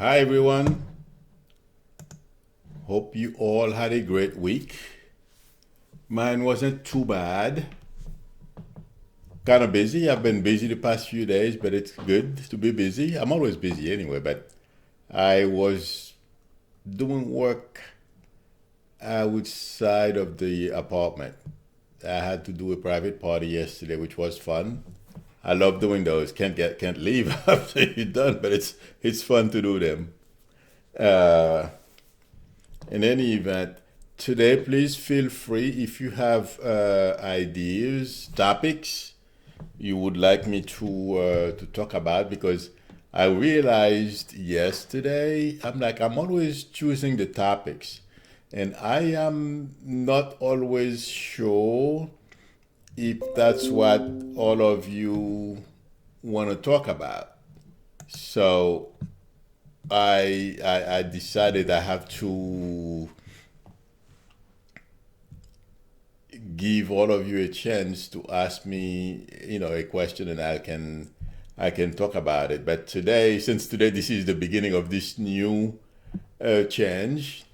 Hi everyone. Hope you all had a great week. Mine wasn't too bad. Kind of busy. I've been busy the past few days, but it's good to be busy. I'm always busy anyway, but I was doing work outside of the apartment. I had to do a private party yesterday, which was fun. I love doing those. Can't leave after you're done, but it's fun to do them. Uh, In any event, today please feel free if you have ideas, topics you would like me to talk about because I realized yesterday I'm always choosing the topics and I am not always sure if that's what all of you want to talk about. So I decided I have to give all of you a chance to ask me, a question, and I can talk about it. But today, since today this is the beginning of this new change,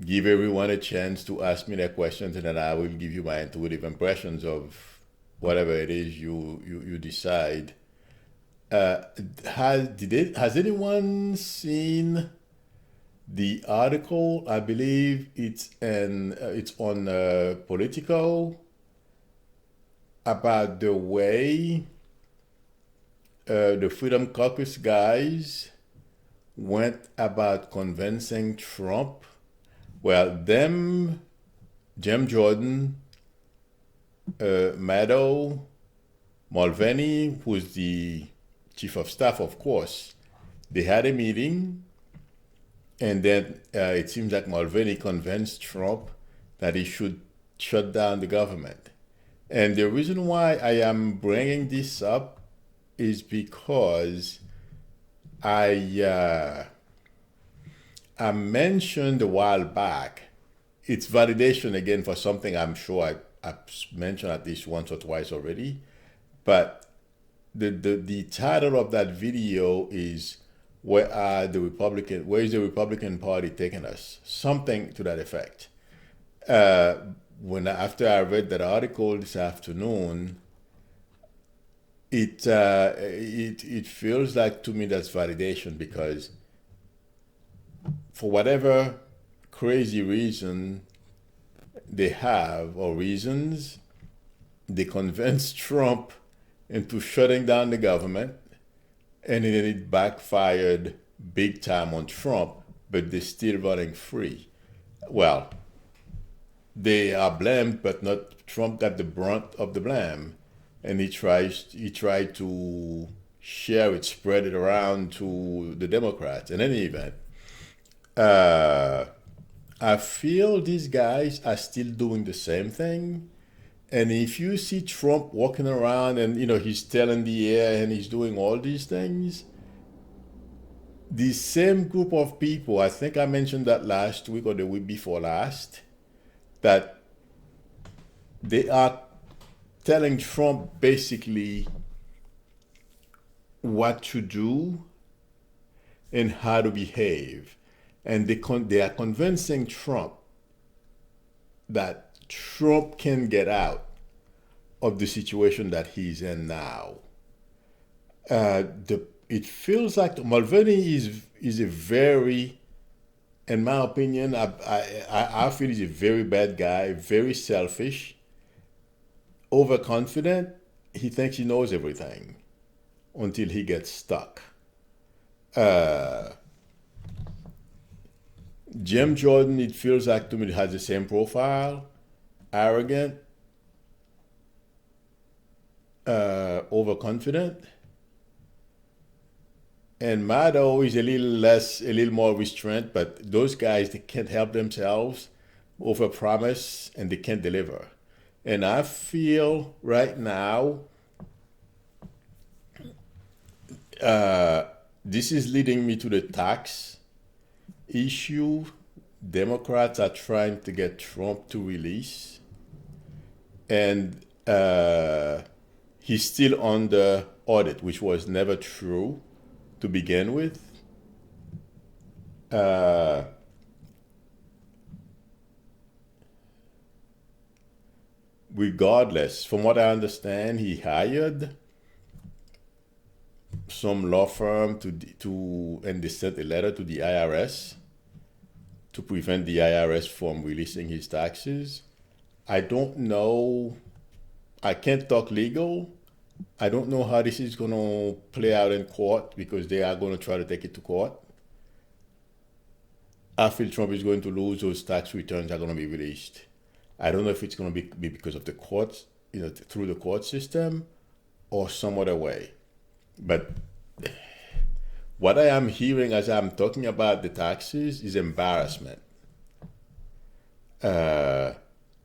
give everyone a chance to ask me their questions, and then I will give you my intuitive impressions of whatever it is you decide. Uh, has anyone seen the article? I believe it's on Politico about the way the Freedom Caucus guys went about convincing Trump. Well, them, Jim Jordan, Maddow, Mulvaney, who's the chief of staff, of course, they had a meeting, and then it seems like Mulvaney convinced Trump that he should shut down the government. And the reason why I am bringing this up is because I I mentioned a while back. It's validation again for something I'm sure I've mentioned at least once or twice already. But the title of that video is where is the Republican Party taking us? Something to that effect. Uh, when after I read that article this afternoon, it feels like to me that's validation because for whatever crazy reason they have or reasons, they convinced Trump into shutting down the government, and then it backfired big time on Trump, but they're still running free. Well, they are blamed, but not Trump got the brunt of the blame, and he tried to share it, spread it around to the Democrats. In any event, uh, I feel these guys are still doing the same thing. And if you see Trump walking around and he's telling the air and he's doing all these things, the same group of people, I think I mentioned that last week or the week before last, that they are telling Trump basically what to do and how to behave. And they are convincing Trump that Trump can get out of the situation that he's in now. It feels like Mulvaney is a very, in my opinion, I feel he's a very bad guy, very selfish, overconfident. He thinks he knows everything until he gets stuck. Uh, Jim Jordan, it feels like to me, has the same profile, arrogant, overconfident. And Maddow is a little more restrained, but those guys, they can't help themselves, overpromise, and they can't deliver. And I feel right now, uh, this is leading me to the tax issue. Democrats are trying to get Trump to release, and he's still under audit, which was never true to begin with. Uh, Regardless, from what I understand, he hired some law firm and they sent a letter to the IRS to prevent the IRS from releasing his taxes. I don't know. I can't talk legal. I don't know how this is going to play out in court because they are going to try to take it to court. I feel Trump is going to lose. Those tax returns are going to be released. I don't know if it's going to be because of the courts, through the court system or some other way. But what I am hearing as I'm talking about the taxes is embarrassment. Uh,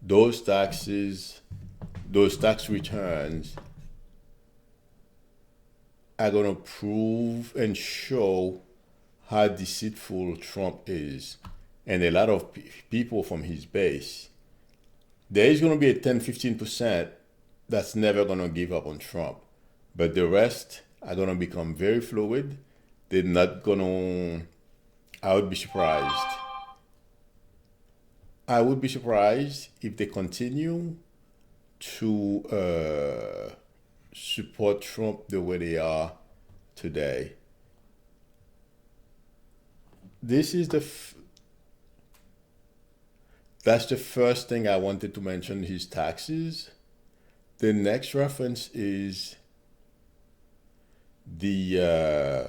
those taxes, those tax returns are going to prove and show how deceitful Trump is. And a lot of people from his base, there is going to be a 10-15% that's never going to give up on Trump. But the rest are going to become very fluid. They're not going to, I would be surprised. I would be surprised if they continue to support Trump the way they are today. This is that's the first thing I wanted to mention, his taxes. The next reference is the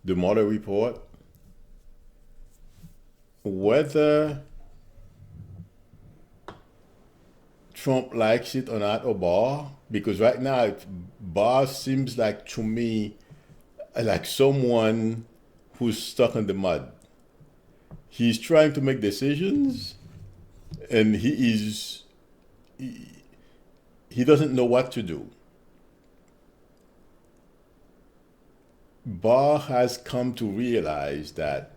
Mueller report. Whether Trump likes it or not, or Barr, because right now Barr seems like to me like someone who's stuck in the mud. He's trying to make decisions, and he doesn't know what to do. Barr has come to realize that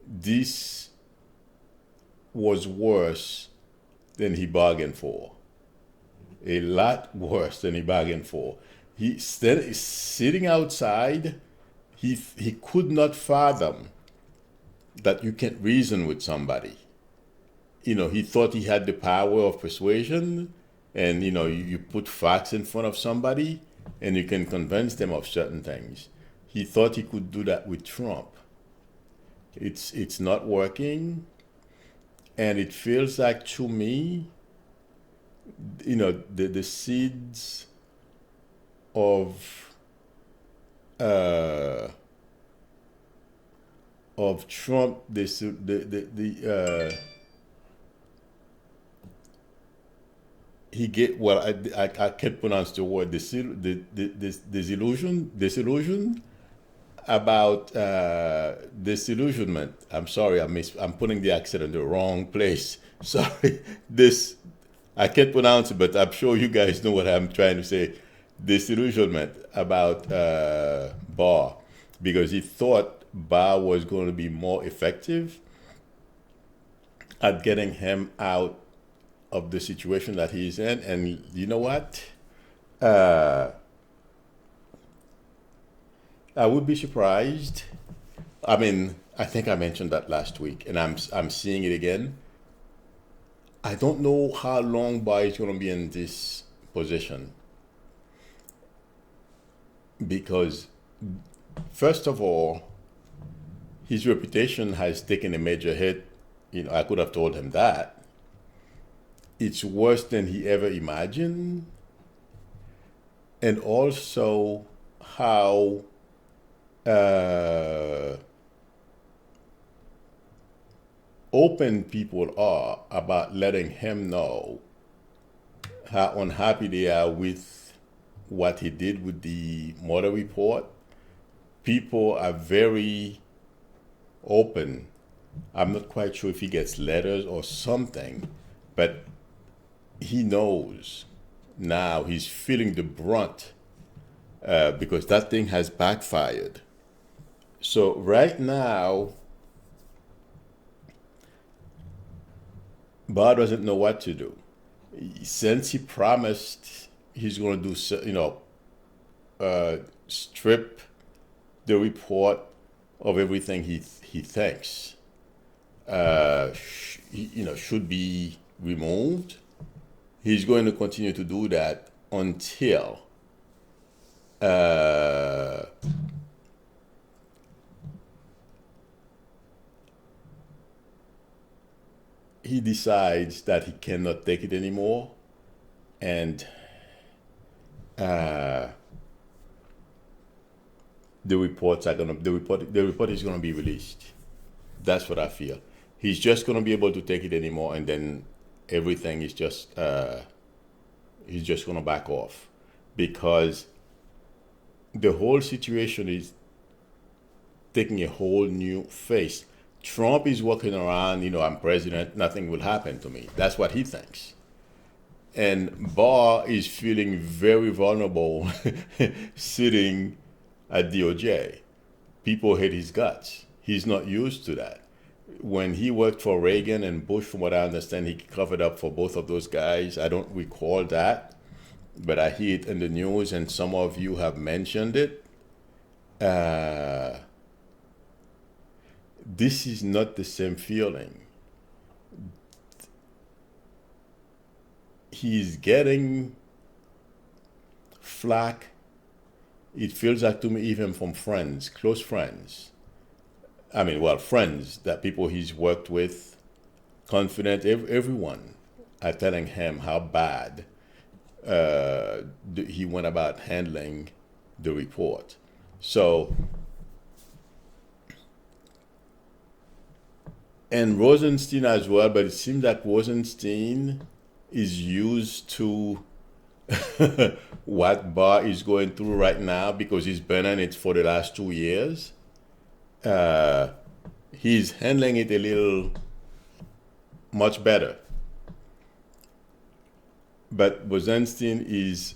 this was worse than he bargained for. A lot worse than he bargained for. He sitting outside. He could not fathom that you can't reason with somebody. He thought he had the power of persuasion, and you put facts in front of somebody and you can convince them of certain things. He thought he could do that with Trump. It's not working, and it feels like to me, the seeds uh, of Trump, he get well. I can't pronounce the word. Disillusion about disillusionment. I'm sorry, I'm putting the accent in the wrong place. Sorry, I can't pronounce it, but I'm sure you guys know what I'm trying to say. Disillusionment about Barr, because he thought Barr was going to be more effective at getting him out of the situation that he's in. And you know what? I would be surprised. I mean, I think I mentioned that last week, and I'm seeing it again. I don't know how long Barr is going to be in this position, because first of all, his reputation has taken a major hit. I could have told him that. It's worse than he ever imagined. And also how open people are about letting him know how unhappy they are with what he did with the Mueller report. People are very open. I'm not quite sure if he gets letters or something, but he knows now. He's feeling the brunt because that thing has backfired. So right now, Barr doesn't know what to do. Since he promised he's going to do, strip the report of everything he thinks should be removed. He's going to continue to do that until he decides that he cannot take it anymore, and the report is gonna be released. That's what I feel. He's just gonna be able to take it anymore, and then everything is just he's just gonna back off, because the whole situation is taking a whole new face. Trump is walking around, I'm president, nothing will happen to me. That's what he thinks. And Barr is feeling very vulnerable sitting at DOJ. People hate his guts. He's not used to that. When he worked for Reagan and Bush, from what I understand, he covered up for both of those guys. I don't recall that, but I hear it in the news, and some of you have mentioned it. This is not the same feeling. He's getting flack. It feels like to me, even from friends, close friends. I mean, well, friends, that people he's worked with, confident, everyone are telling him how bad he went about handling the report. So, and Rosenstein as well, but it seems like Rosenstein is used to what Barr is going through right now, because he's been in it for the last 2 years. He's handling it a little much better. But Rosenstein is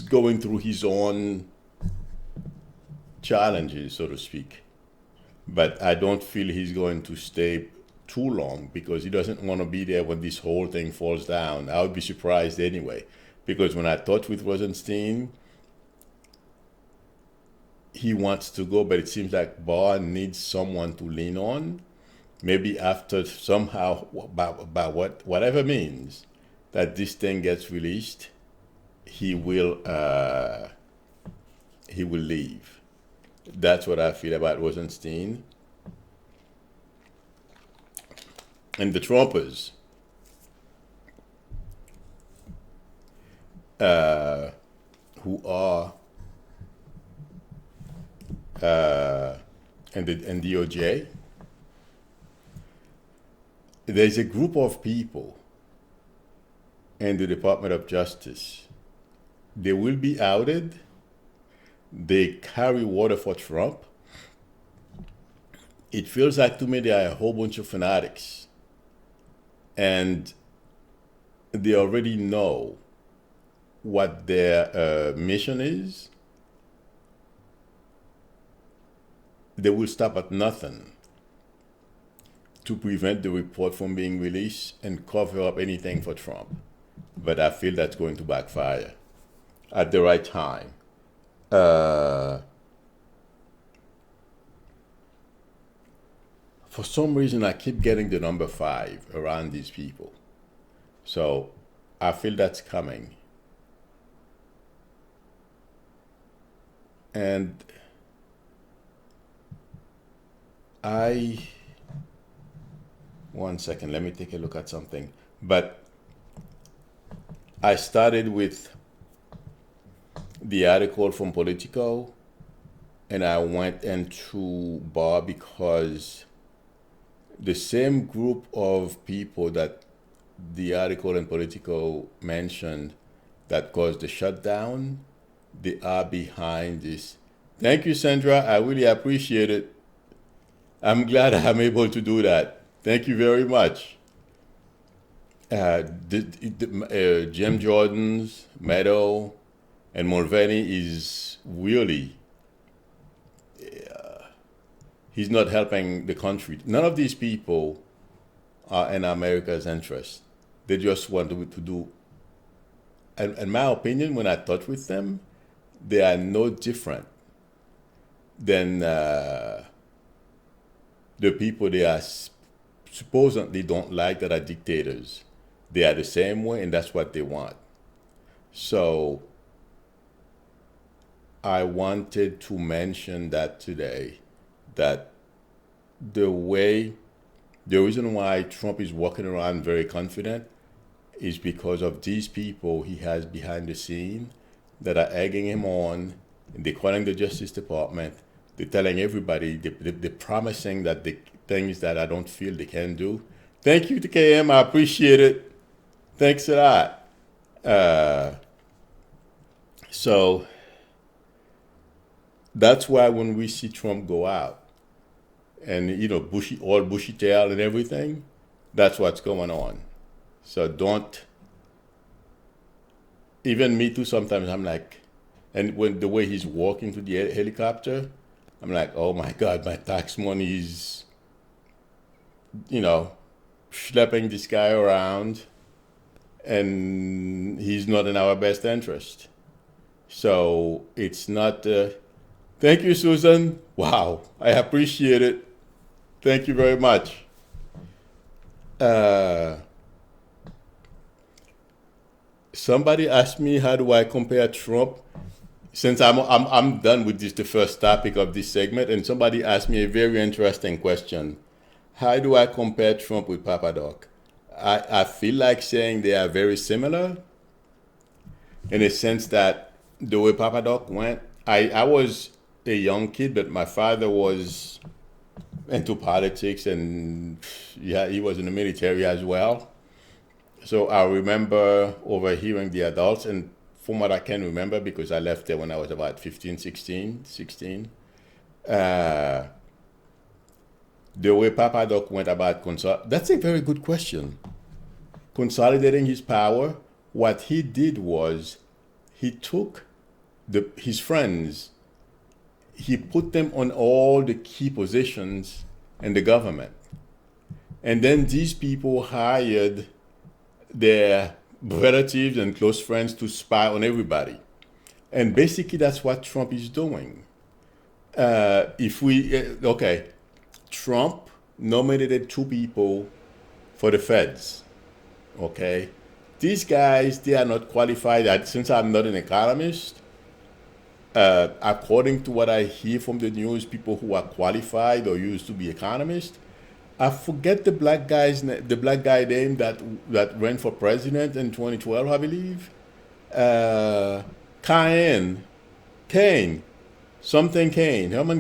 going through his own challenges, so to speak. But I don't feel he's going to stay too long, because he doesn't want to be there when this whole thing falls down. I would be surprised anyway, because when I talked with Rosenstein, he wants to go, but it seems like Barr needs someone to lean on. Maybe after somehow, by whatever means, that this thing gets released, he will leave. That's what I feel about Rosenstein. And the Trumpers, who are and DOJ, there's a group of people in the Department of Justice. They will be outed. They carry water for Trump. It feels like to me they are a whole bunch of fanatics. And they already know what their mission is. They will stop at nothing to prevent the report from being released and cover up anything for Trump. But I feel that's going to backfire at the right time. For some reason, I keep getting the number 5 around these people. So I feel that's coming. And one second, let me take a look at something. But I started with the article from Politico, and I went into Barr because the same group of people that the article in Politico mentioned that caused the shutdown, they are behind this. Thank you, Sandra. I really appreciate it. I'm glad I'm able to do that. Thank you very much. Jim Jordan's, Meadow, and Mulvaney is really, he's not helping the country. None of these people are in America's interest. They just want to do. And in my opinion, when I talk with them, they are no different than the people they are supposedly don't like that are dictators. They are the same way, and that's what they want. So I wanted to mention that today, that the way, the reason why Trump is walking around very confident is because of these people he has behind the scene that are egging him on. And they're calling the Justice Department. They're telling everybody, they're promising that the things that I don't feel they can do. Thank you to KM. I appreciate it. Thanks a lot. So that's why when we see Trump go out and, bushy, all bushy tail and everything, that's what's going on. So don't, even me too, sometimes I'm like, and when the way he's walking to the helicopter, I'm like, oh my God, my tax money is, schlepping this guy around, and he's not in our best interest. So it's not, thank you, Susan. Wow, I appreciate it. Thank you very much. Somebody asked me, how do I compare Trump? Since I'm done with this, the first topic of this segment, and somebody asked me a very interesting question. How do I compare Trump with Papa Doc? I feel like saying they are very similar in a sense that the way Papa Doc went, I was a young kid, but my father was into politics, and yeah, he was in the military as well. So I remember overhearing the adults, and from what I can remember, because I left there when I was about 15, 16, the way Papa Doc went about that's a very good question. Consolidating his power, what he did was he took his friends, he put them on all the key positions in the government. And then these people hired their relatives and close friends to spy on everybody. And basically that's what Trump is doing. Trump nominated 2 people for the feds. Okay, these guys, they are not qualified. Since I'm not an economist, according to what I hear from the news, people who are qualified or used to be economists, I forget the black guy name that ran for president in 2012, I believe. Herman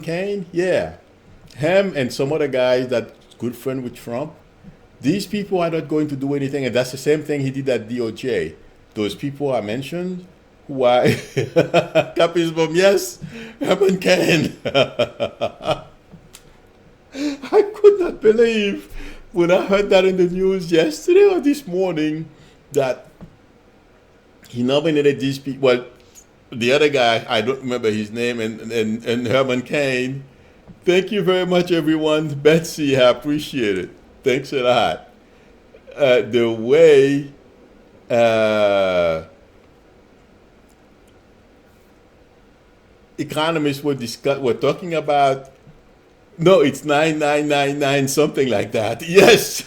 Cain, yeah. Him and some other guys that good friend with Trump. These people are not going to do anything, and that's the same thing he did at DOJ. Those people I mentioned, who are Capism, yes, Herman Cain. I could not believe when I heard that in the news yesterday or this morning that he nominated these people. Well, the other guy, I don't remember his name, and Herman Cain. Thank you very much, everyone. Betsy, I appreciate it. Thanks a lot. The way economists were talking about, no, it's 9999, something like that. Yes,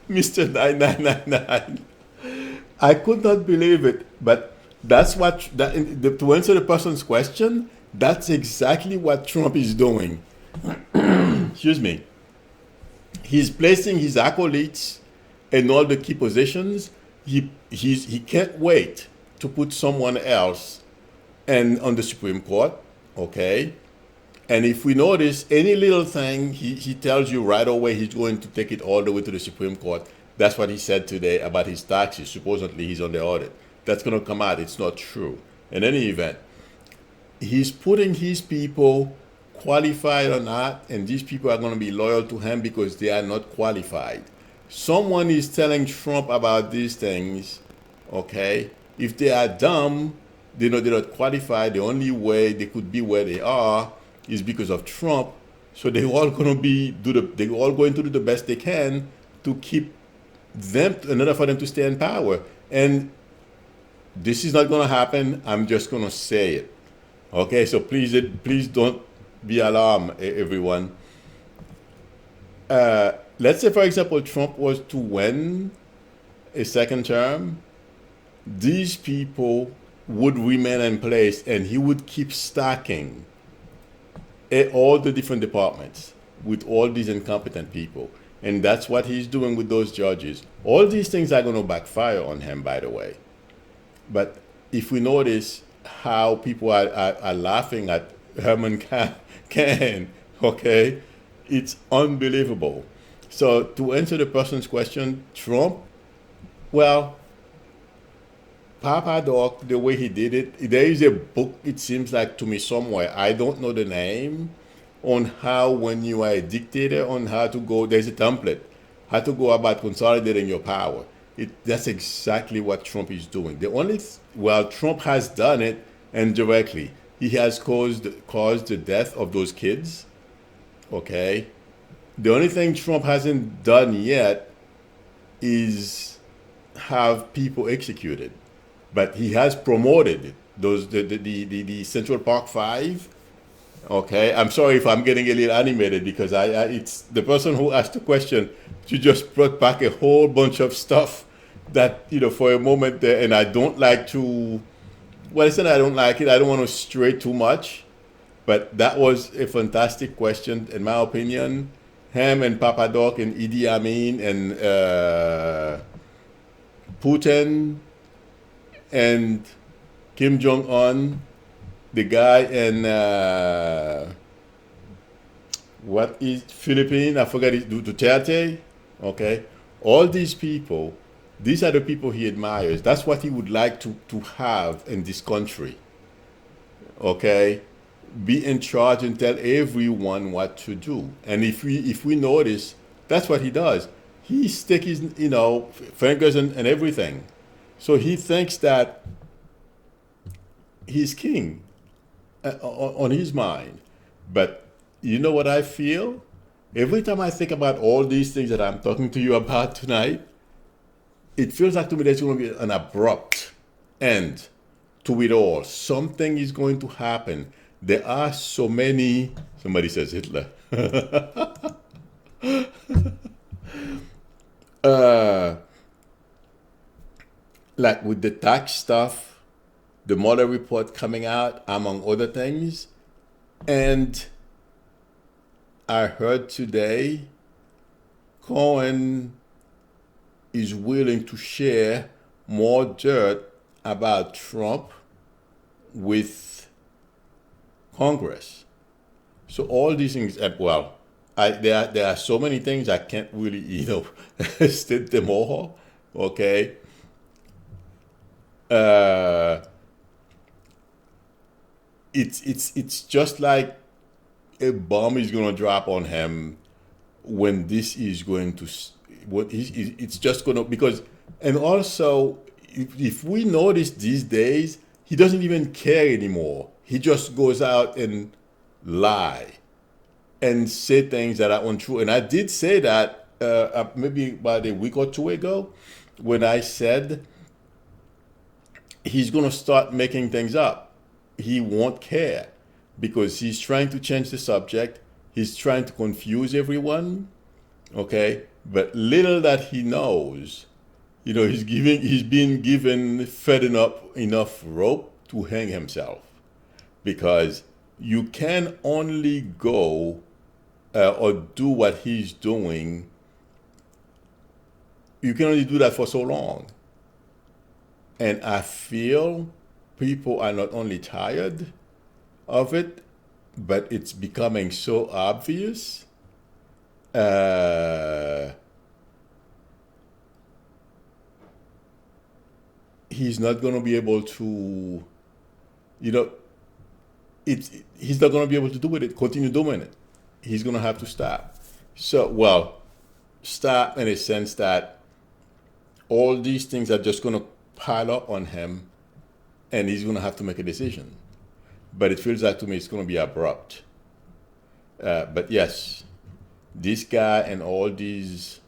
Mr. 9999. I could not believe it, but that's what to answer the person's question. That's exactly what Trump is doing. Excuse me. He's placing his acolytes in all the key positions. He can't wait to put someone else on the Supreme Court, okay? And if we notice any little thing, he tells you right away he's going to take it all the way to the Supreme Court. That's what he said today about his taxes. Supposedly he's on the audit. That's going to come out. It's not true. In any event, he's putting his people, qualified or not, and these people are going to be loyal to him because they are not qualified. Someone is telling Trump about these things, okay? If they are dumb, they know they're not qualified. The only way they could be where they are is because of Trump. So they're all going to do the best they can to keep them in order for them to stay in power. And this is not going to happen. I'm just going to say it. Okay, so please don't be alarmed, everyone. Let's say, for example, Trump was to win a second term, these people would remain in place and he would keep stacking all the different departments with all these incompetent people. And that's what he's doing with those judges. All these things are going to backfire on him, by the way. But if we notice how people are laughing at Herman Cain, okay, it's unbelievable. So to answer the person's question, Trump, well, Papa Doc, the way he did it, there is a book, it seems like to me somewhere, I don't know the name, on how when you are a dictator, on how to go, there's a template, how to go about consolidating your power. That's exactly what Trump is doing. Well, Trump has done it indirectly. He has caused the death of those kids, okay? The only thing Trump hasn't done yet is have people executed. But he has promoted those the Central Park Five. Okay, I'm sorry if I'm getting a little animated because I it's the person who asked the question. She just brought back a whole bunch of stuff that for a moment there, and I don't like to. Well, it's not I don't like it. I don't want to stray too much, but that was a fantastic question in my opinion. Him and Papa Doc and Idi Amin and Putin and Kim Jong Un, the guy in what is Philippines? I forgot it. Duterte. Okay, all these people. These are the people he admires. That's what he would like to have in this country. Okay, be in charge and tell everyone what to do. And if we notice, that's what he does. He stick his fingers and everything. So he thinks that he's king on his mind. But you know what I feel? Every time I think about all these things that I'm talking to you about tonight, it feels like to me there's going to be an abrupt end to it all. Something is going to happen. There are so many, somebody says Hitler. Like with the tax stuff, the Mueller report coming out, among other things. And I heard today Cohen is willing to share more dirt about Trump with Congress. So all these things, well, there are so many things I can't really, state them all. Okay. It's just like a bomb is going to drop on him when this is going to it's just going to because and also if we notice these days he doesn't even care anymore. He just goes out and lie and say things that are untrue. And I did say that maybe about a week or two ago when I said he's going to start making things up. He won't care because he's trying to change the subject. He's trying to confuse everyone. Okay. But little that he knows, he's being fed enough rope to hang himself because you can only go or do what he's doing. You can only do that for so long. And I feel people are not only tired of it, but it's becoming so obvious. He's not going to be able to, he's not going to be able to do it, continue doing it. He's going to have to stop. So, well, stop in a sense that all these things are just going to pile up on him and he's going to have to make a decision. But it feels like to me it's going to be abrupt. But yes, this guy and all these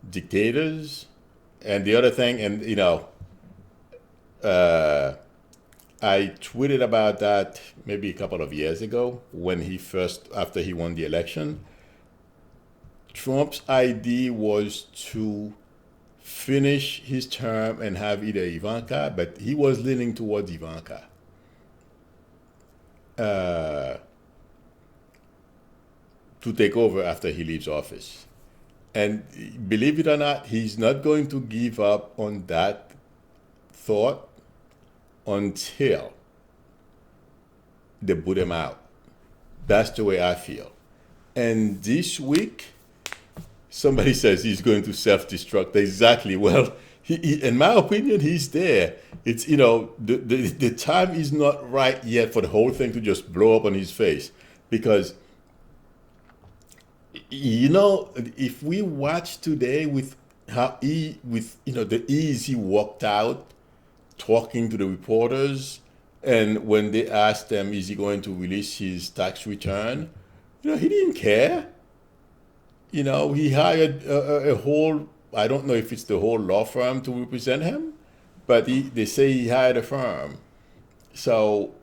dictators. And the other thing, and uh, I tweeted about that maybe a couple of years ago when after he won the election. Trump's idea was to finish his term and have either Ivanka, but he was leaning towards Ivanka. Uh, to take over after he leaves office. And believe it or not, he's not going to give up on that thought until they boot him out. That's the way I feel. And this week, somebody says he's going to self-destruct. Exactly. Well, in my opinion, he's there. It's, the time is not right yet for the whole thing to just blow up on his face. Because, if we watch today with the ease he walked out talking to the reporters, and when they asked him, is he going to release his tax return? He didn't care. He hired a whole, I don't know if it's the whole law firm to represent him, but they say he hired a firm. So,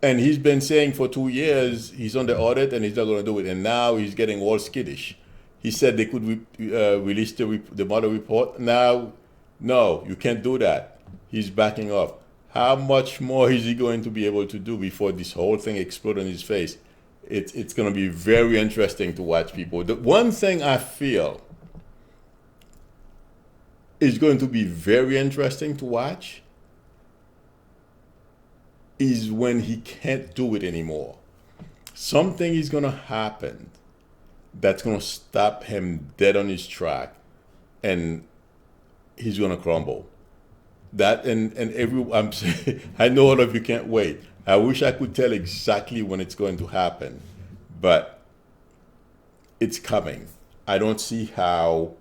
and he's been saying for 2 years he's on the audit and he's not going to do it. And now he's getting all skittish. He said they could release the Mueller report. Now, no, you can't do that. He's backing off. How much more is he going to be able to do before this whole thing explodes in his face? It's going to be very interesting to watch people. The one thing I feel is going to be very interesting to watch is when he can't do it anymore. Something is going to happen that's going to stop him dead on his track, and he's going to crumble. That and I'm saying, I know all of you can't wait. I wish I could tell exactly when it's going to happen, but it's coming. I don't see how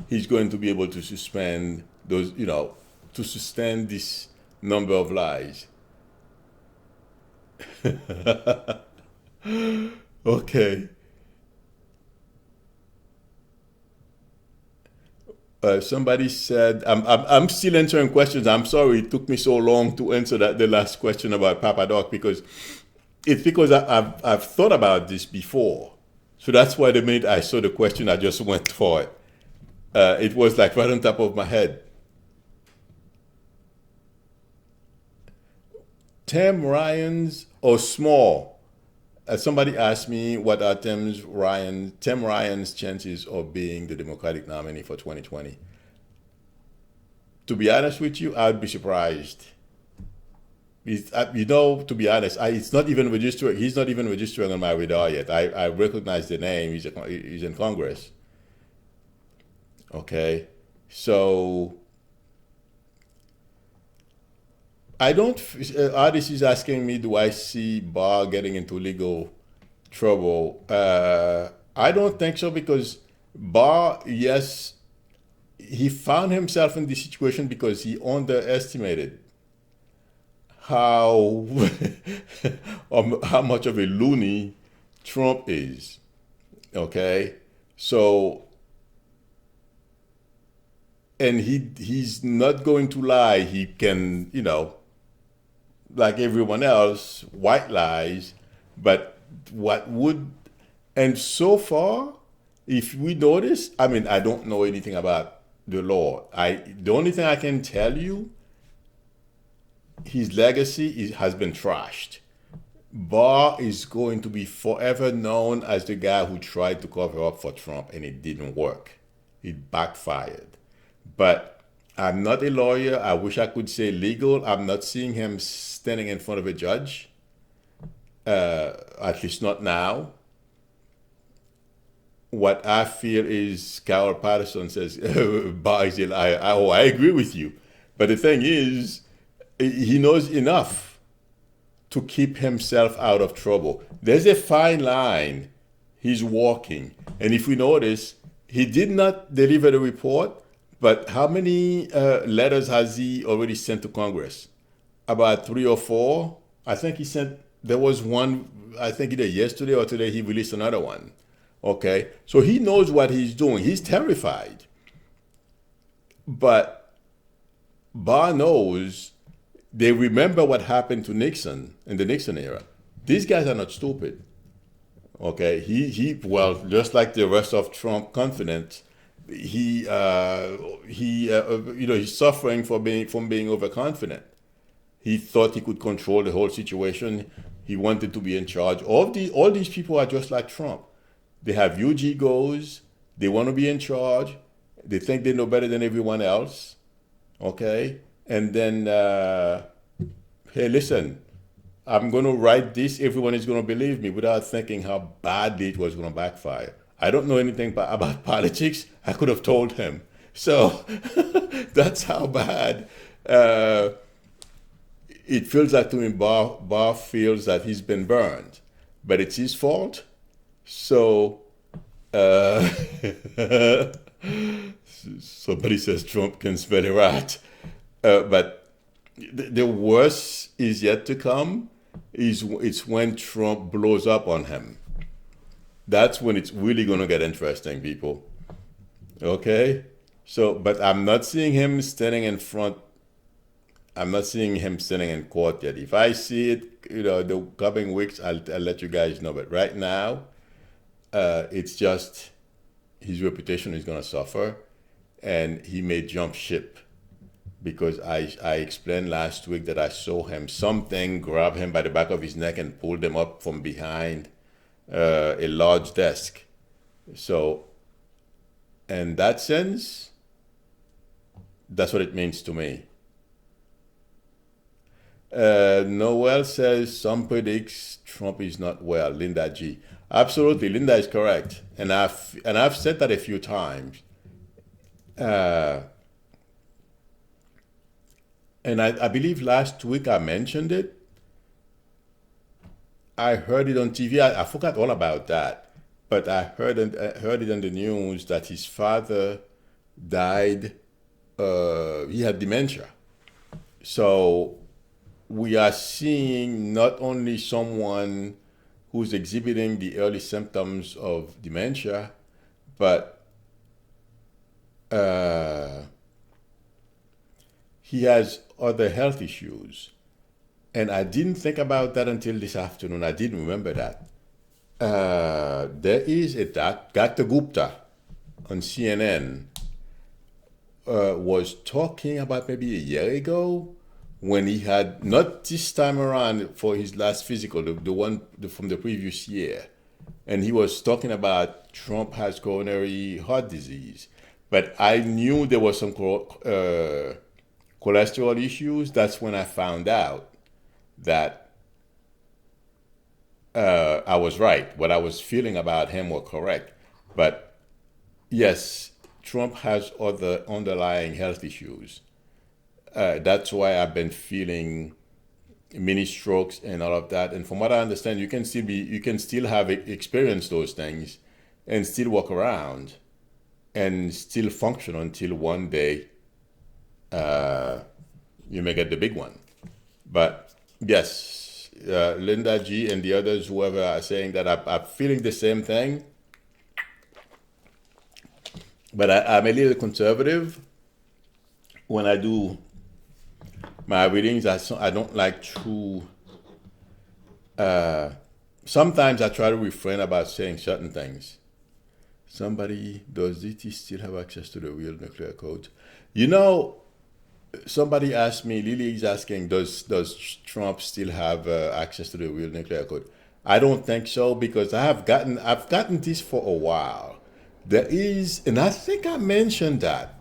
he's going to be able to suspend those, to sustain this number of lies. Okay. Somebody said, I'm still answering questions. I'm sorry it took me so long to answer the last question about Papa Doc, because I've thought about this before. So that's why the minute I saw the question, I just went for it. It was like right on top of my head. Tim Ryan's or small? Somebody asked me what are Tim Ryan's chances of being the Democratic nominee for 2020. To be honest with you, I'd be surprised. To be honest, it's not even registering. He's not even registering on my radar yet. I recognize the name. He's in Congress. Okay, so I don't. Artist is asking me, do I see Barr getting into legal trouble? I don't think so, because Barr, yes, he found himself in this situation because he underestimated how how much of a loony Trump is. Okay, so. And he's not going to lie. He can, like everyone else, white lies. But and so far, if we notice, I mean, I don't know anything about the law. The only thing I can tell you, his legacy has been trashed. Barr is going to be forever known as the guy who tried to cover up for Trump and it didn't work. It backfired. But I'm not a lawyer. I wish I could say legal. I'm not seeing him standing in front of a judge, at least not now. What I feel is Carol Patterson says, Barr is a liar. I agree with you. But the thing is, he knows enough to keep himself out of trouble. There's a fine line he's walking. And if we notice, he did not deliver the report. But how many letters has he already sent to Congress? About 3 or 4. I think there was one, I think either yesterday or today he released another one. Okay, so he knows what he's doing. He's terrified. But Barr knows they remember what happened to Nixon in the Nixon era. These guys are not stupid. Okay, well, just like the rest of Trump confident, he's suffering from being overconfident. He thought he could control the whole situation. He wanted to be in charge. All these people are just like Trump. They have huge egos. They want to be in charge. They think they know better than everyone else. Okay, and then hey, listen, I'm going to write this. Everyone is going to believe me without thinking how badly it was going to backfire. I don't know anything about politics. I could have told him. So that's how bad uh, it feels like to me. Barr feels that he's been burned, but it's his fault. So uh, somebody says Trump can smell a rat, but the worst is yet to come. It's when Trump blows up on him. That's when it's really going to get interesting, people. Okay? So, but I'm not seeing him standing in front. I'm not seeing him standing in court yet. If I see it, the coming weeks, I'll let you guys know. But right now, it's just his reputation is going to suffer, and he may jump ship because I explained last week that I saw him something grab him by the back of his neck and pulled him up from behind a large desk. So, in that sense, that's what it means to me. Noel says some predicts Trump is not well. Linda G. Absolutely, Linda is correct, and I've said that a few times. Uh, and I believe last week I mentioned it. I heard it on TV. I forgot all about that, but I heard it on the news that his father died. He had dementia. So we are seeing not only someone who's exhibiting the early symptoms of dementia, but uh, he has other health issues. And I didn't think about that until this afternoon. I didn't remember that. There is a Dr. Gupta on CNN was talking about maybe a year ago when he had, not this time around for his last physical, the one from the previous year. And he was talking about Trump has coronary heart disease. But I knew there was some cholesterol issues. That's when I found out that I was right. What I was feeling about him were correct. But yes, Trump has other underlying health issues. That's why I've been feeling mini strokes and all of that. And from what I understand, you can still have experienced those things and still walk around and still function until one day you may get the big one. But yes, Linda G and the others, whoever are saying that I'm feeling the same thing, but I'm a little conservative when I do my readings. I don't like to. Sometimes I try to refrain about saying certain things. Somebody, does DT still have access to the real nuclear code? You know, somebody asked me, Lily is asking, does Trump still have access to the real nuclear code? I don't think so because I've gotten this for a while. There is, and I think I mentioned that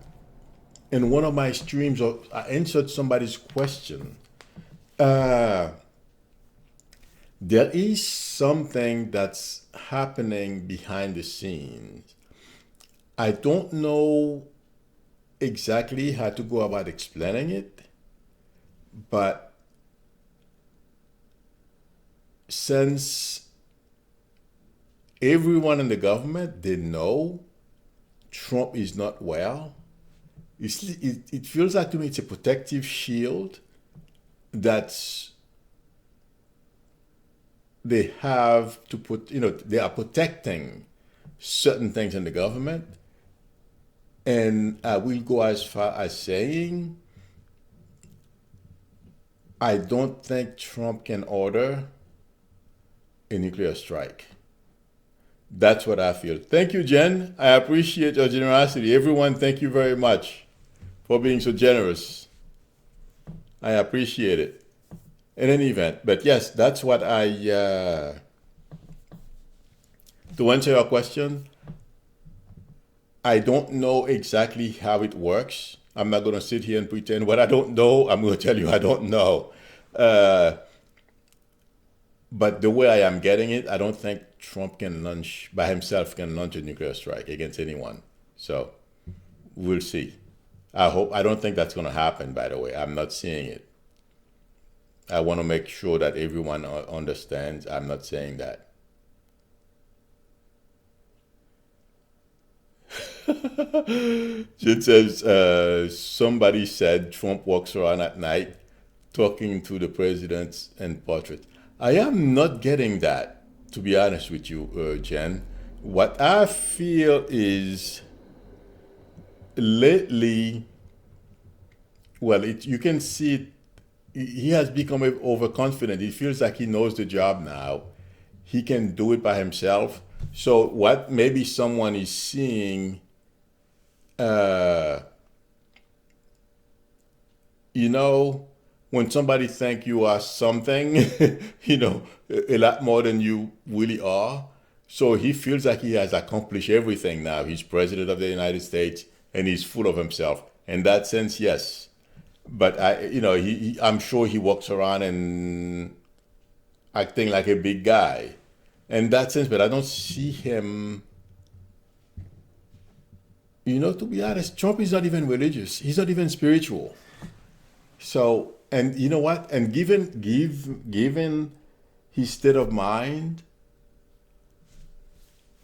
in one of my streams, or I answered somebody's question. Uh, there is something that's happening behind the scenes. I don't know exactly how to go about explaining it, but since everyone in the government, they know Trump is not well, it feels like to me it's a protective shield that they have to put, they are protecting certain things in the government. And I will go as far as saying I don't think Trump can order a nuclear strike. That's what I feel. Thank you, Jen. I appreciate your generosity. Everyone, thank you very much for being so generous. I appreciate it. In any event, but yes, that's what to answer your question, I don't know exactly how it works. I'm not going to sit here and pretend what I don't know. I'm going to tell you I don't know. Uh, but the way I am getting it, I don't think Trump can launch by himself can launch a nuclear strike against anyone. So we'll see. I hope. I don't think that's going to happen. By the way, I'm not seeing it. I want to make sure that everyone understands. I'm not saying that. It says somebody said Trump walks around at night talking to the presidents in portrait. I am not getting that, to be honest with you, Jen. What I feel is lately, well, you can see it, he has become overconfident. He feels like he knows the job now. He can do it by himself. So what maybe someone is seeing, uh, you know, when somebody think you are something, a lot more than you really are. So he feels like he has accomplished everything now. He's president of the United States and he's full of himself. In that sense, yes. But I'm sure he walks around and acting like a big guy in that sense. But I don't see him. To be honest, Trump is not even religious. He's not even spiritual. So, and you know what? And given his state of mind,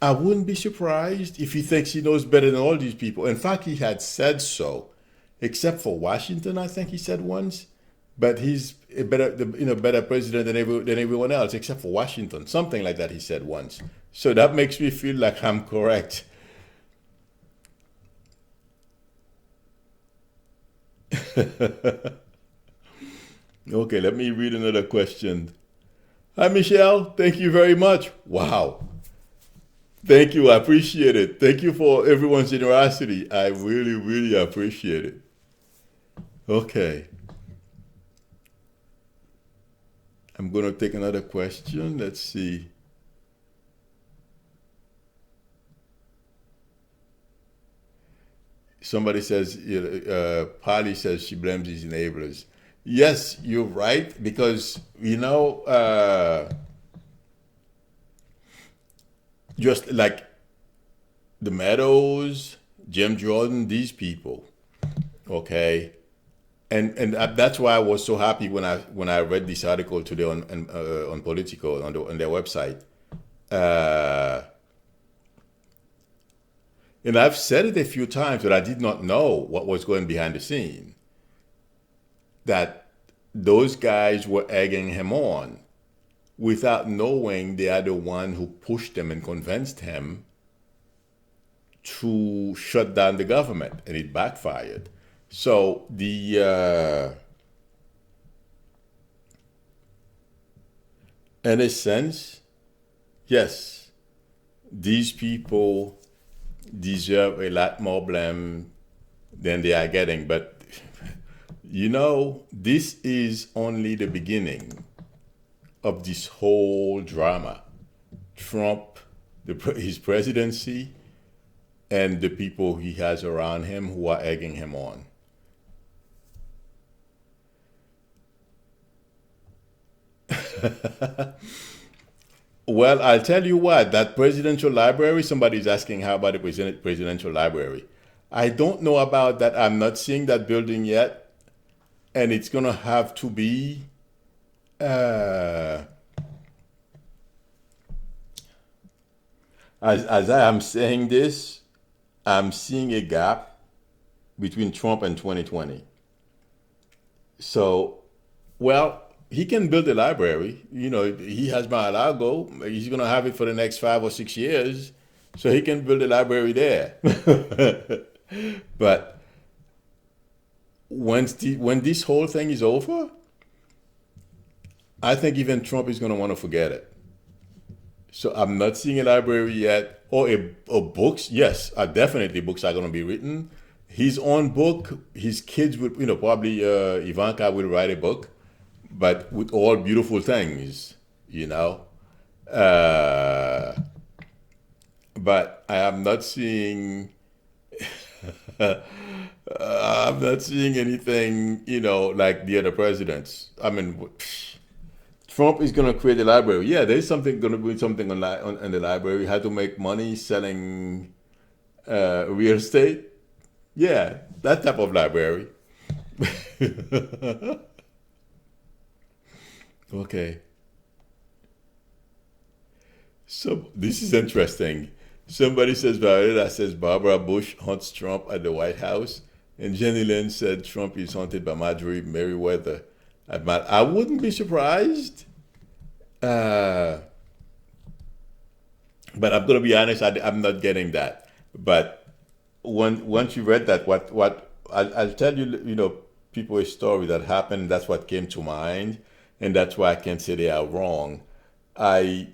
I wouldn't be surprised if he thinks he knows better than all these people. In fact, he had said so, except for Washington, I think he said once. But he's a better president than everyone else, except for Washington. Something like that he said once. So that makes me feel like I'm correct. Okay, let me read another question. Hi, Michelle. Thank you very much. Wow. Thank you. I appreciate it. Thank you for everyone's generosity. I really, really appreciate it. Okay. I'm going to take another question. Let's see. Somebody says, Polly says she blames his neighbors. Yes, you're right, because, just like the Meadows, Jim Jordan, these people, okay? And that's why I was so happy when I read this article today on Politico, on their website. And I've said it a few times, but I did not know what was going behind the scene. That those guys were egging him on without knowing they are the one who pushed him and convinced him to shut down the government, and it backfired. So in a sense, yes, these people deserve a lot more blame than they are getting. But, this is only the beginning of this whole drama. Trump, his presidency, and the people he has around him who are egging him on. Well, I'll tell you what, that presidential library, somebody's asking how about the presidential library. I don't know about that. I'm not seeing that building yet. And it's going to have to be, as I am saying this, I'm seeing a gap between Trump and 2020. So, well, he can build a library. He has Mar-a-Lago. He's going to have it for the next 5 or 6 years. So he can build a library there. But when this whole thing is over, I think even Trump is going to want to forget it. So I'm not seeing a library yet, or books. Yes, definitely books are going to be written. His own book, his kids would, probably Ivanka will write a book, but with all beautiful things, you know. Uh, but I am not seeing, I'm not seeing anything, like the other presidents. I mean, Trump is going to create a library. Yeah, there's something going to be something on the library. How to make money selling real estate. Yeah, that type of library. Okay. So this is interesting. Somebody says Violetta says Barbara Bush hunts Trump at the White House, and Jenny Lynn said Trump is hunted by Marjorie Merriweather. I wouldn't be surprised, uh, but I'm gonna be honest. I'm not getting that. But once you read that, what I'll tell you, people a story that happened. That's what came to mind, and that's why I can't say they are wrong. I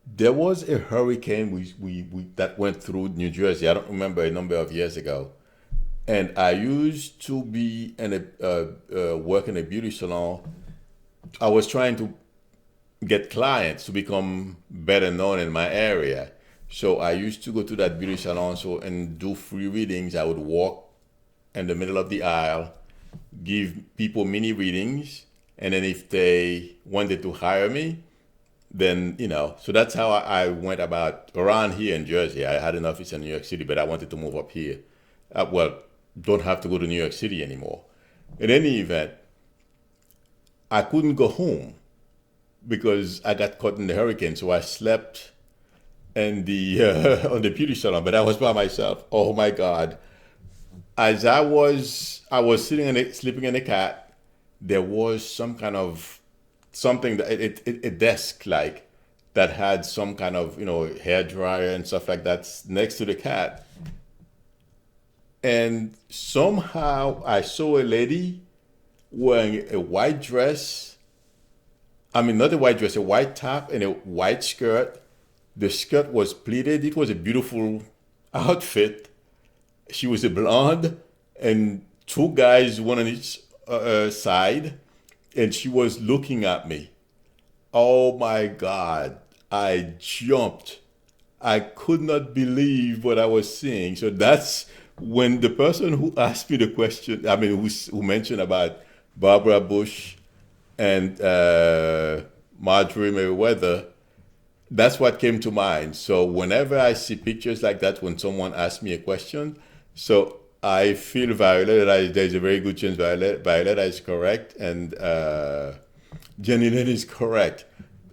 There was a hurricane we that went through New Jersey. I don't remember a number of years ago, and I used to be in work in a beauty salon. I was trying to get clients to become better known in my area. So I used to go to that beauty salon and do free readings. I would walk in the middle of the aisle, give people mini readings, and then if they wanted to hire me, then so that's how I went about around here in Jersey. I had an office in New York City, but I wanted to move up here. Well, don't have to go to New York City anymore. In any event, I couldn't go home because I got caught in the hurricane, so I slept in the on the beauty salon, but I was by myself. Oh my God! As I was sleeping in a cat. There was some kind of something that a desk like that had some kind of hair dryer and stuff like that next to the cat, and somehow I saw a lady wearing a white dress. I mean, not a white dress, a white top and a white skirt. The skirt was pleated. It was a beautiful outfit. She was a blonde, and two guys, one on each side, and she was looking at me. Oh my God. I jumped. I could not believe what I was seeing. So that's when the person who asked me the question, I mean, who mentioned about Barbara Bush and Marjorie Merriweather, that's what came to mind. So whenever I see pictures like that, when someone asks me a question, so I feel there's a very good chance Violetta is correct, and Jenny Lynn is correct.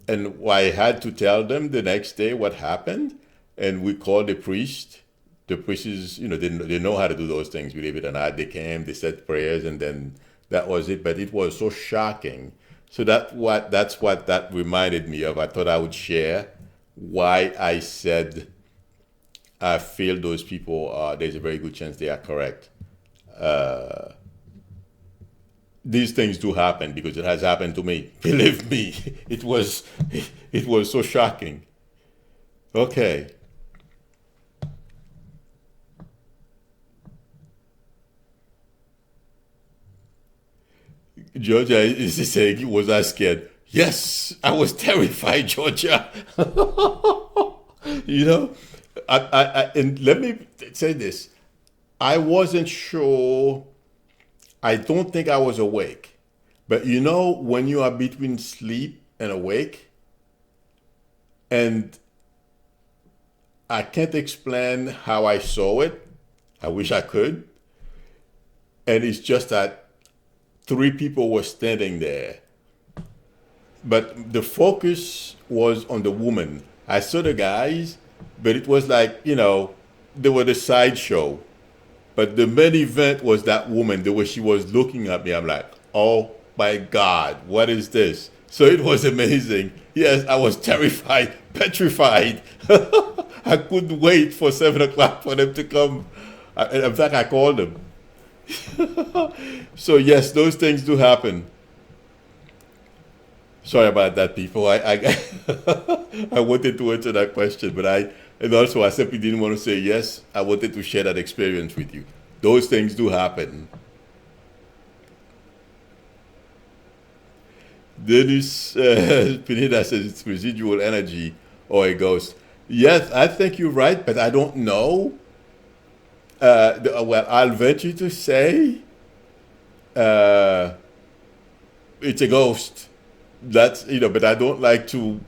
And I had to tell them the next day what happened, and we called the priest. The priest is, they know how to do those things, believe it or not. They came, they said prayers, and then that was it. But it was so shocking. So that's what that reminded me of. I thought I would share why I said I feel those people there's a very good chance they are correct. Uh, these things do happen because it has happened to me. Believe me, it was so shocking. Okay, Georgia is saying, was I scared? Yes, I was terrified, Georgia. you know, and let me say this. I wasn't sure. I don't think I was awake. But when you are between sleep and awake, and I can't explain how I saw it. I wish I could. And it's just that three people were standing there. But the focus was on the woman. I saw the guys, but it was like, they were the sideshow. But the main event was that woman, the way she was looking at me. I'm like, oh my God, what is this? So it was amazing. Yes, I was terrified, petrified. I couldn't wait for 7 o'clock for them to come. In fact, I called him. So yes, those things do happen. Sorry about that, people. I wanted to answer that question, but and also I simply didn't want to say yes. I wanted to share that experience with you. Those things do happen. Dennis Pineda says it's residual energy or a ghost. Yes, I think you're right, but I don't know. Well, I'll venture to say uh, it's a ghost. That's, but I don't like to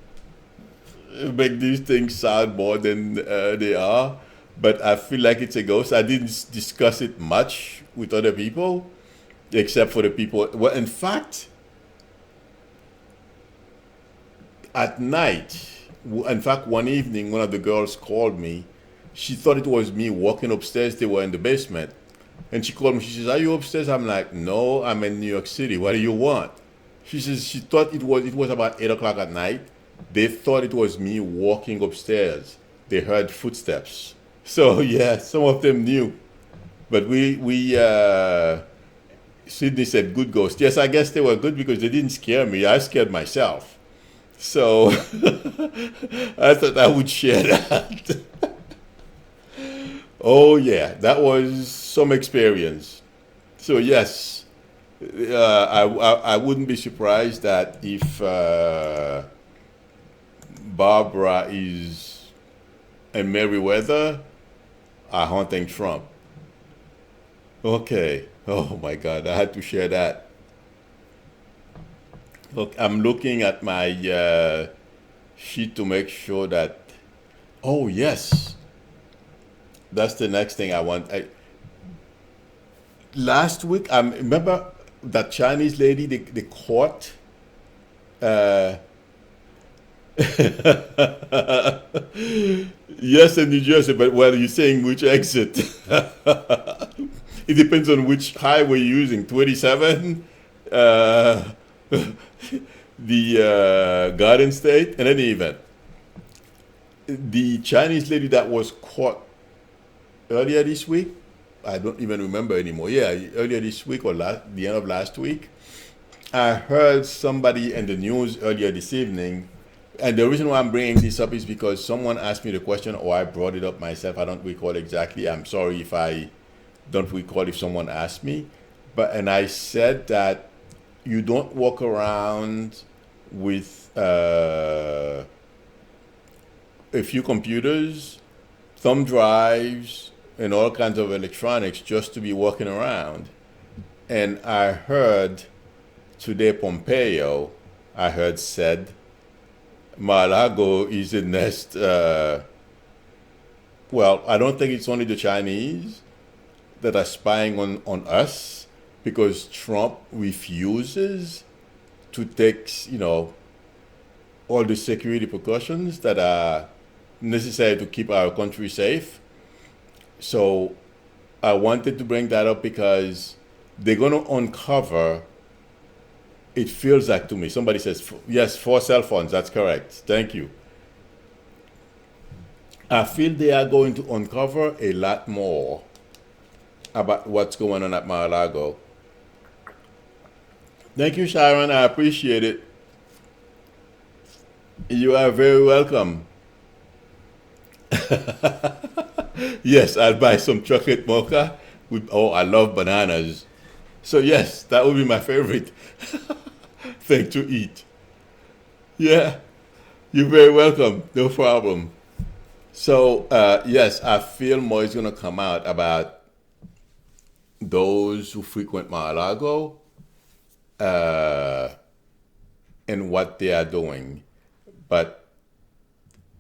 make these things sound more than they are. But I feel like it's a ghost. I didn't discuss it much with other people, except for the people. Well, in fact, at night, in fact, one evening, one of the girls called me. She thought it was me walking upstairs. They were in the basement. And she called me. She says, "Are you upstairs?" I'm like, "No, I'm in New York City. What do you want?" She says she thought it was about 8 o'clock at night. They thought it was me walking upstairs. They heard footsteps. So yeah, some of them knew. But we Sydney said good ghost. Yes, I guess they were good because they didn't scare me. I scared myself. So I thought I would share that. Oh yeah, that was some experience. So yes, I wouldn't be surprised that if Barbara is in Merriweather are hunting Trump. Okay. Oh my God, I had to share that. Look, I'm looking at my sheet to make sure that. Oh yes, that's the next thing I want. Last week, I remember that Chinese lady they caught. Uh, yes, in New Jersey, but well, you're saying which exit? It depends on which highway you're using. 27, uh, the Garden State, in any event. The Chinese lady that was caught earlier this week, I don't even remember anymore. Yeah, earlier this week or the end of last week, I heard somebody in the news earlier this evening, and the reason why I'm bringing this up is because someone asked me the question, or I brought it up myself. I don't recall exactly. I'm sorry if I don't recall if someone asked me, and I said that you don't walk around with a few computers, thumb drives, and all kinds of electronics just to be walking around. And I heard today Pompeo, I heard said, Mar-a-Lago is a nest. Well, I don't think it's only the Chinese that are spying on us because Trump refuses to take, all the security precautions that are necessary to keep our country safe. So I wanted to bring that up because they're going to uncover, it feels like to me, somebody says, yes, 4 cell phones, that's correct. Thank you. I feel they are going to uncover a lot more about what's going on at Mar-a-Lago. Thank you, Sharon. I appreciate it. You are very welcome. Yes, I'll buy some chocolate mocha. I love bananas. So yes, that would be my favorite thing to eat. Yeah, you're very welcome. No problem. So yes, I feel more is going to come out about those who frequent Mar-a-Lago uh, and what they are doing. But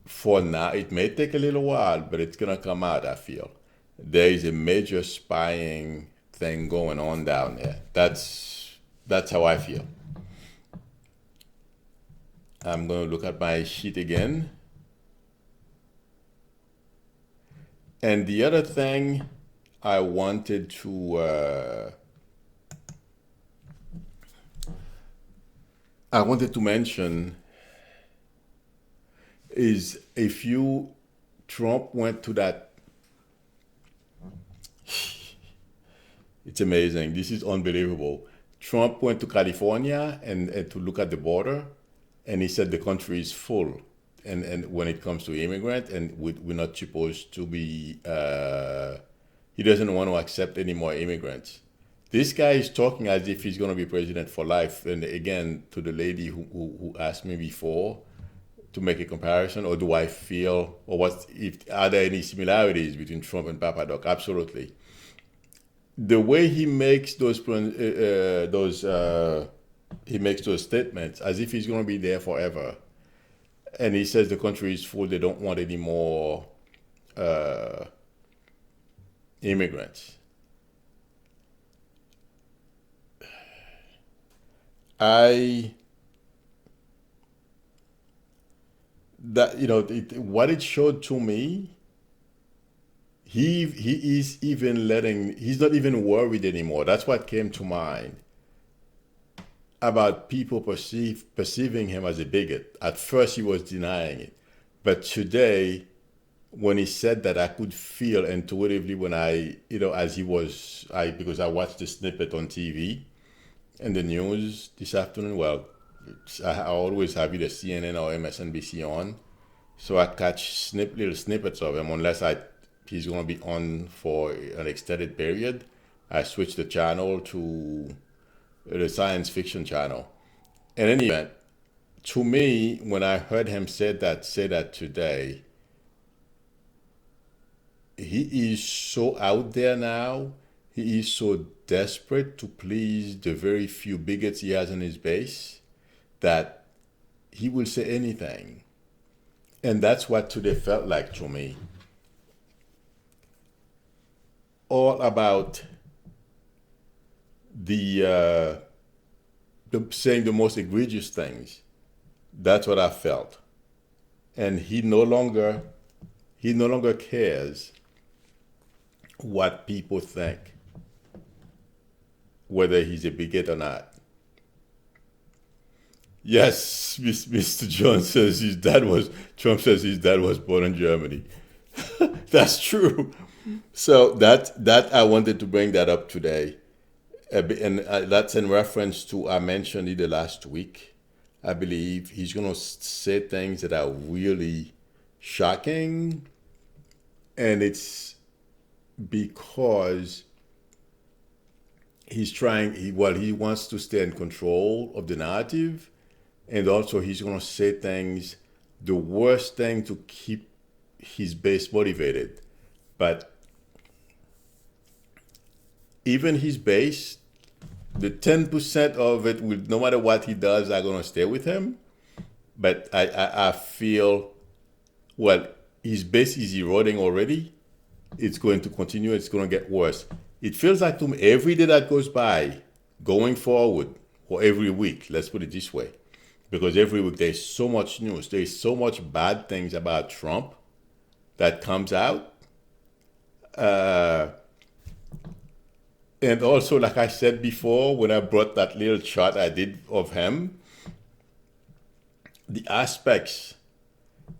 for now, it may take a little while, but it's going to come out, I feel. There is a major spying thing going on down there. That's how I feel. I'm going to look at my sheet again. And the other thing I wanted to mention is if Trump went to that It's amazing. This is unbelievable. Trump went to California and to look at the border, and he said the country is full. And when it comes to immigrant, and we're not supposed to be, he doesn't want to accept any more immigrants. This guy is talking as if he's going to be president for life. And again, to the lady who asked me before to make a comparison, or do I feel, or what, if are there any similarities between Trump and Papadoc? Absolutely. The way he makes he makes those statements as if he's going to be there forever, and he says the country is full; they don't want any more uh, immigrants. I that what it showed to me. He is even letting. He's not even worried anymore. That's what came to mind about people perceiving him as a bigot. At first, he was denying it, but today, when he said that, I could feel intuitively when as he was, because I watched the snippet on TV and the news this afternoon. Well, I always have either CNN or MSNBC on, so I catch little snippets of him unless he's going to be on for an extended period. I switch the channel to the science fiction channel. In any event, to me, when I heard him say that today, he is so out there now. He is so desperate to please the very few bigots he has in his base that he will say anything. And that's what today felt like to me. All about saying the most egregious things. That's what I felt. And he no longer cares what people think, whether he's a bigot or not. Yes, Mr. John says Trump says his dad was born in Germany. That's true. So that I wanted to bring that up today, and that's in reference to, I mentioned it the last week. I believe he's going to say things that are really shocking, and it's because he wants to stay in control of the narrative, and also he's going to say things, the worst thing to keep his base motivated. But even his base, the 10% of it will, no matter what he does, are going to stay with him. But I feel, well, his base is eroding already. It's going to continue. It's going to get worse. It feels like to me, every day that goes by, going forward, or every week, let's put it this way, because every week there's so much news, there's so much bad things about Trump that comes out. And also, like I said before, when I brought that little chart I did of him, the aspects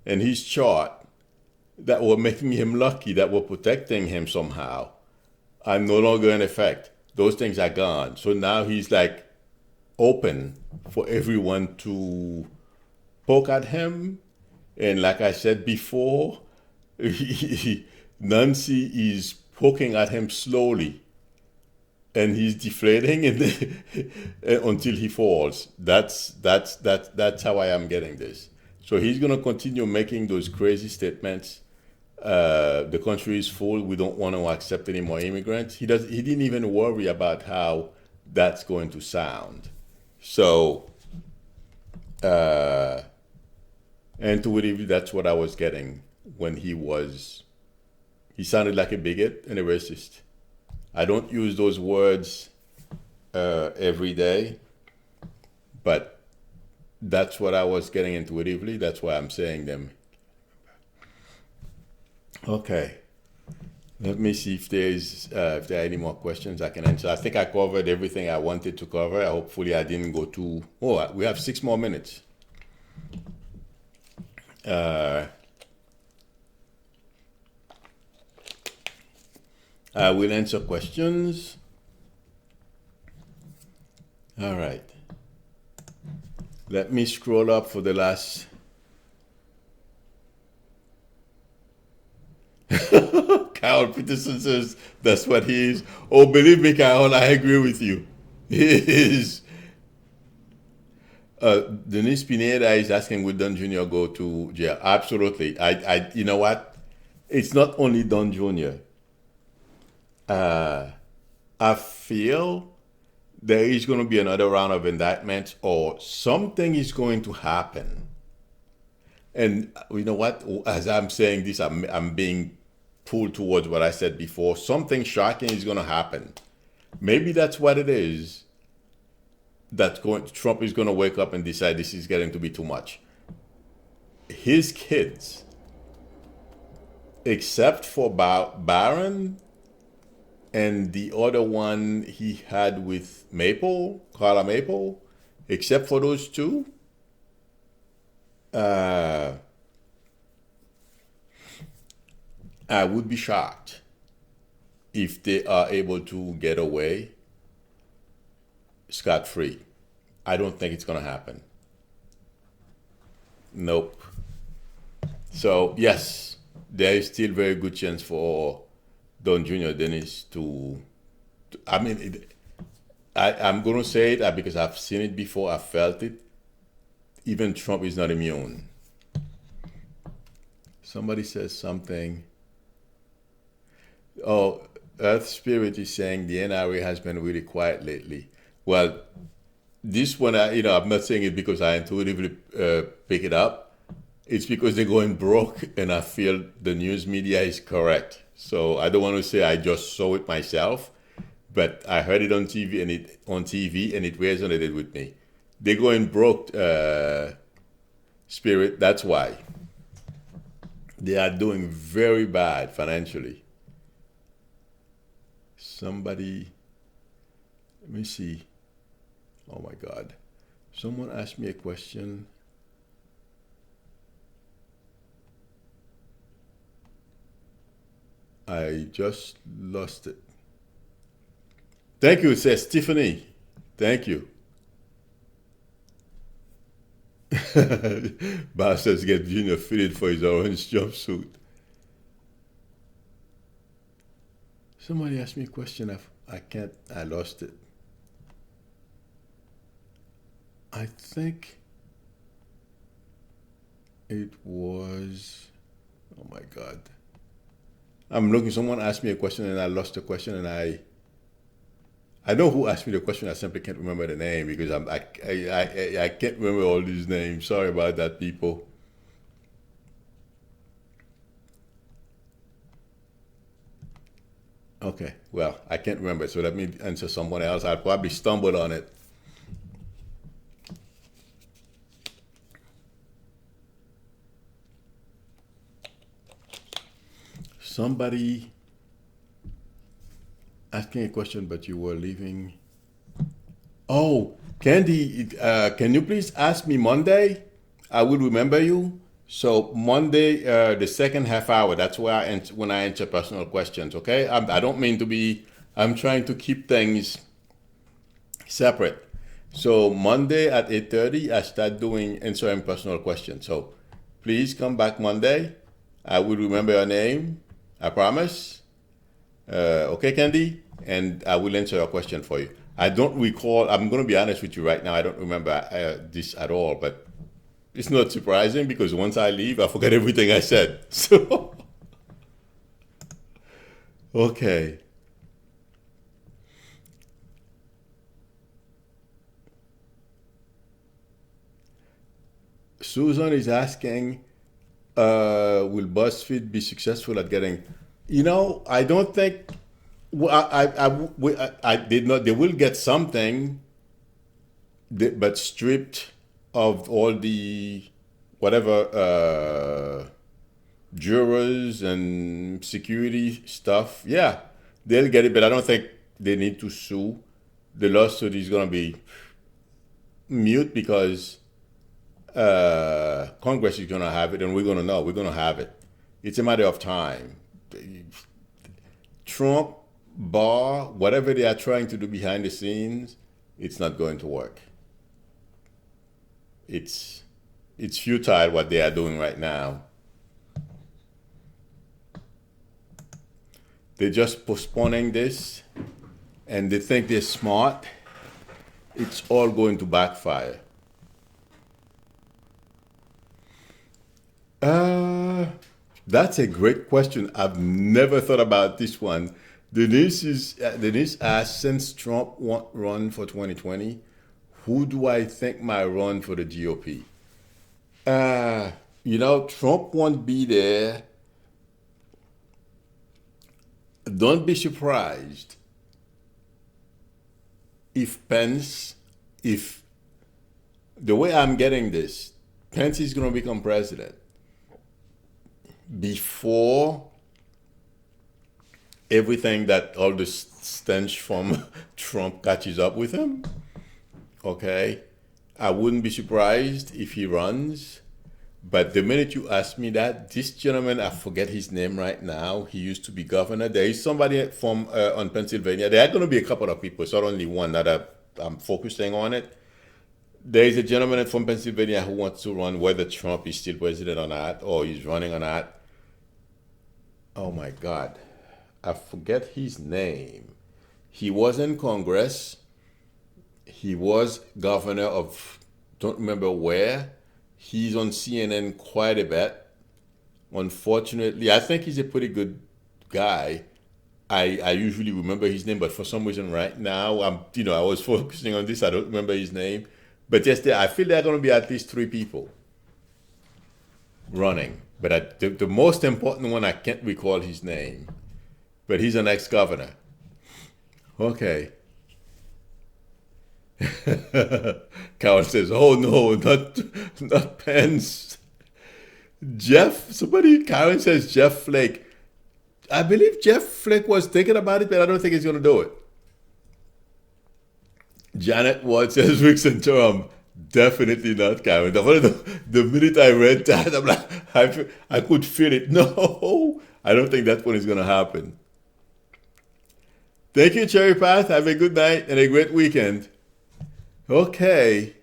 in his chart that were making him lucky, that were protecting him somehow, are no longer in effect. Those things are gone. So now he's like open for everyone to poke at him. And like I said before, Nancy is poking at him slowly, and he's deflating until he falls. That's how I am getting this. So he's going to continue making those crazy statements. The country is full. We don't want to accept any more immigrants. He didn't even worry about how that's going to sound. So, intuitively, that's what I was getting when he sounded like a bigot and a racist. I don't use those words every day, but that's what I was getting intuitively. That's why I'm saying them. Okay. Let me see if there are any more questions I can answer. I think I covered everything I wanted to cover. Hopefully I didn't go too... Oh, we have 6 more minutes. I will answer questions. All right. Let me scroll up for the last. Carol Peterson says that's what he is. Oh, believe me, Carol, I agree with you. He is. Denise Pineda is asking, would Don Jr. go to jail? Absolutely. You know what? It's not only Don Jr. I feel there is going to be another round of indictments, or something is going to happen. And you know what? As I'm saying this, I'm being pulled towards what I said before. Something shocking is going to happen. Maybe that's what it is. Trump is going to wake up and decide this is getting to be too much. His kids, except for Barron and the other one he had with Carla Maple, except for those two, I would be shocked if they are able to get away scot-free. I don't think it's going to happen. Nope. So, yes, there is still very good chance for Don Jr. Dennis I mean, I'm going to say it because I've seen it before, I've felt it. Even Trump is not immune. Somebody says something. Oh, Earth Spirit is saying the NRA has been really quiet lately. Well, this one, I'm not saying it because I intuitively pick it up. It's because they're going broke, and I feel the news media is correct. So I don't want to say I just saw it myself, but I heard it on TV and it resonated with me. They're going broke, Spirit. That's why they are doing very bad financially. Somebody, let me see. Oh my God. Someone asked me a question. I just lost it. Thank you, says Tiffany. Thank you. Boss says get Junior fitted for his orange jumpsuit. Somebody asked me a question. I lost it. I think it was, oh my God. I'm looking, someone asked me a question and I lost the question, and I know who asked me the question. I simply can't remember the name because I can't remember all these names. Sorry about that, people. Okay, well, I can't remember, so let me answer someone else. I'll probably stumble on it. Somebody asking a question, but you were leaving. Oh, Candy, can you please ask me Monday? I will remember you. So Monday, the second half hour, that's where when I answer personal questions, okay? I don't mean to be, I'm trying to keep things separate. So Monday at 8:30, I start doing answering personal questions. So please come back Monday. I will remember your name. I promise. Okay, Candy? And I will answer your question for you. I don't recall, I'm going to be honest with you right now, I don't remember this at all, but it's not surprising because once I leave, I forget everything I said. So, okay. Susan is asking, will BuzzFeed be successful at getting? I don't think. I did not. They will get something, but stripped of all the whatever jurors and security stuff. Yeah, they'll get it, but I don't think they need to sue. The lawsuit is going to be mute because Congress is going to have it, and we're going to know. We're going to have it. It's a matter of time. Trump bar whatever they are trying to do behind the scenes, it's not going to work. It's it's futile what they are doing right now. They're just postponing this, and they think they're smart. It's all going to backfire. Uh, that's a great question. I've never thought about this one. Denise asked, since Trump won't run for 2020, who do I think might run for the GOP? Trump won't be there. Don't be surprised if Pence, if the way I'm getting this, Pence is going to become president before everything that all the stench from Trump catches up with him. Okay, I wouldn't be surprised if he runs. But the minute you ask me that, this gentleman, I forget his name right now. He used to be governor. There is somebody from on Pennsylvania. There are going to be a couple of people. It's not only one that I'm focusing on it. There is a gentleman from Pennsylvania who wants to run, whether Trump is still president or not, or he's running or not. Oh my God, I forget his name. He was in Congress. He was governor of, don't remember where. He's on CNN quite a bit. Unfortunately, I think he's a pretty good guy. I usually remember his name, but for some reason right now, I was focusing on this. I don't remember his name. But yes, I feel there are going to be at least three people running. But the most important one, I can't recall his name. But he's an ex-governor. Okay. Carol says, "Oh no, not Pence." Karen says Jeff Flake. I believe Jeff Flake was thinking about it, but I don't think he's going to do it. Janet Ward says Rick Santorum. Definitely not, Karen. The minute I read that, I'm like, I could feel it. No, I don't think that one is going to happen. Thank you, Cherry Path. Have a good night and a great weekend. Okay.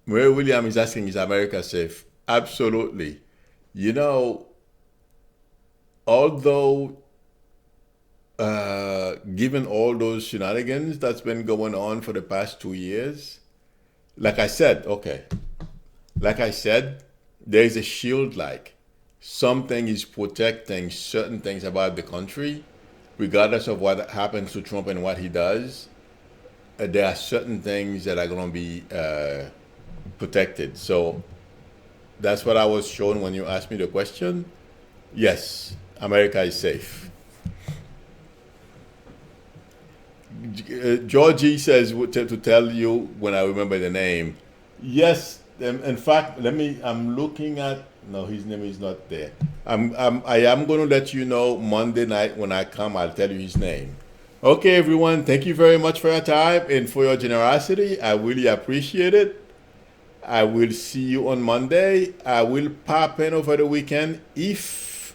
Mary William is asking, is America safe? Absolutely. Although, given all those shenanigans that's been going on for the past 2 years, like I said, there is a shield something is protecting certain things about the country, regardless of what happens to Trump and what he does. There are certain things that are going to be protected. So that's what I was shown when you asked me the question. Yes, America is safe. Georgie says to tell you when I remember the name. Yes, in fact, I'm looking at, no, his name is not there. I am going to let you know Monday night when I come, I'll tell you his name. Okay, everyone, thank you very much for your time and for your generosity. I really appreciate it. I will see you on Monday. I will pop in over the weekend if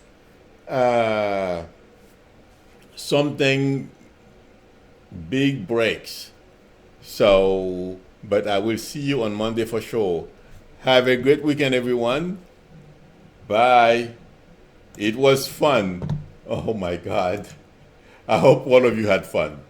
something big breaks. So, but I will see you on Monday for sure. Have a great weekend, everyone. Bye. It was fun. Oh my God. I hope all of you had fun.